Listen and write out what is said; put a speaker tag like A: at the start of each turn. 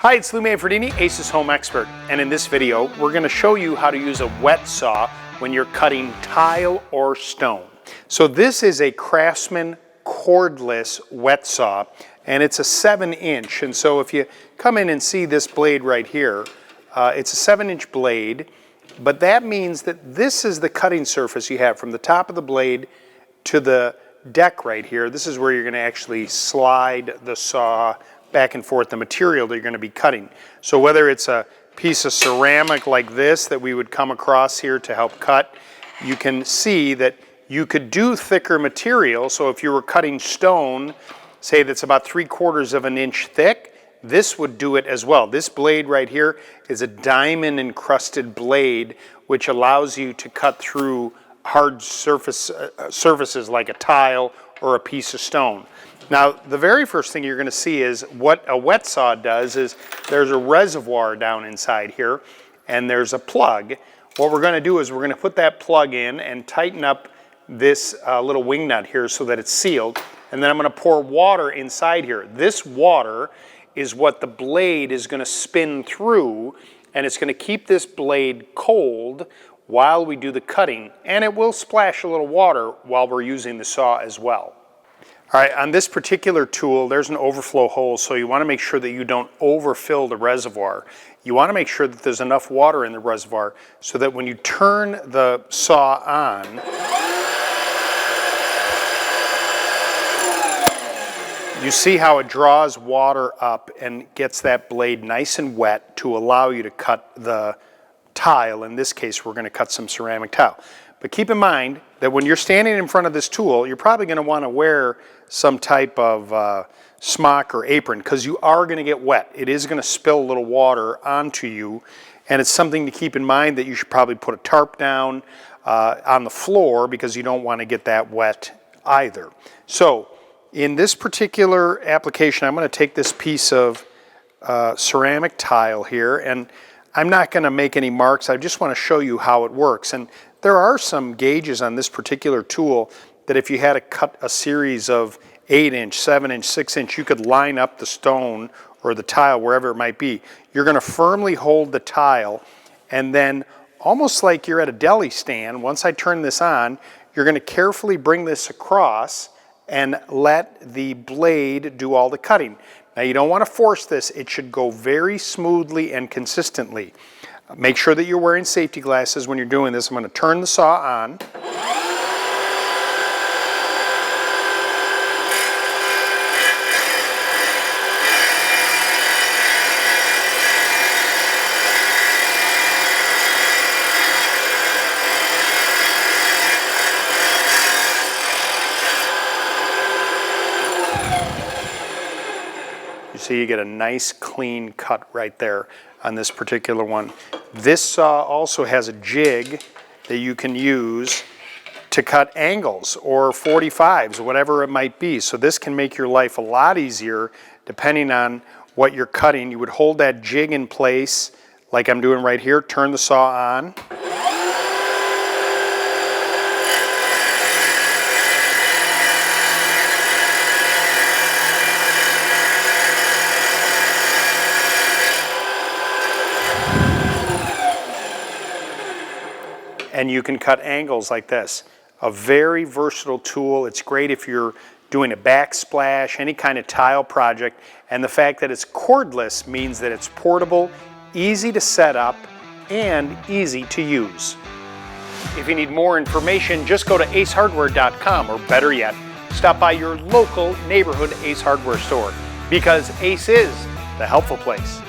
A: Hi, it's Lou Manfredini, Ace's Home Expert, and in this video we're going to show you how to use a wet saw when you're cutting tile or stone. So this is a Craftsman cordless wet saw, and it's a 7-inch, and so if you come in and see this blade right here, it's a 7-inch blade, but that means that this is the cutting surface you have from the top of the blade to the deck right here. This is where you're going to actually slide the saw back and forth, the material that you're going to be cutting. So whether it's a piece of ceramic like this that we would come across here to help cut, you can see that you could do thicker material. So if you were cutting stone, say that's about 3/4 of an inch thick, this would do it as well. This blade right here is a diamond encrusted blade which allows you to cut through hard surfaces like a tile or a piece of stone. Now, the very first thing you're going to see is what a wet saw does is there's a reservoir down inside here and there's a plug. What we're going to do is we're going to put that plug in and tighten up this little wing nut here so that it's sealed, and then I'm going to pour water inside here. This water is what the blade is going to spin through, and it's going to keep this blade cold while we do the cutting, and it will splash a little water while we're using the saw as well. All right, on this particular tool, there's an overflow hole, so you want to make sure that you don't overfill the reservoir. You want to make sure that there's enough water in the reservoir so that when you turn the saw on, you see how it draws water up and gets that blade nice and wet to allow you to cut the tile. In this case, we're going to cut some ceramic tile. But keep in mind that when you're standing in front of this tool, you're probably going to want to wear some type of smock or apron because you are going to get wet. It is going to spill a little water onto you, and it's something to keep in mind that you should probably put a tarp down on the floor because you don't want to get that wet either. So in this particular application, I'm going to take this piece of ceramic tile here, and I'm not going to make any marks. I just want to show you how it works. And there are some gauges on this particular tool that if you had to cut a series of 8-inch, 7-inch, 6-inch, you could line up the stone or the tile wherever it might be. You're going to firmly hold the tile, and then almost like you're at a deli stand, once I turn this on, you're going to carefully bring this across and let the blade do all the cutting. Now you don't want to force this. It should go very smoothly and consistently. Make sure that you're wearing safety glasses when you're doing this. I'm going to turn the saw on. So you get a nice clean cut right there on this particular one. This saw also has a jig that you can use to cut angles or 45s, whatever it might be. So this can make your life a lot easier depending on what you're cutting. You would hold that jig in place like I'm doing right here, turn the saw on. And you can cut angles like this. A very versatile tool. It's great if you're doing a backsplash, any kind of tile project, and the fact that it's cordless means that it's portable, easy to set up, and easy to use. If you need more information, just go to acehardware.com, or better yet, stop by your local neighborhood Ace Hardware store, because Ace is the helpful place.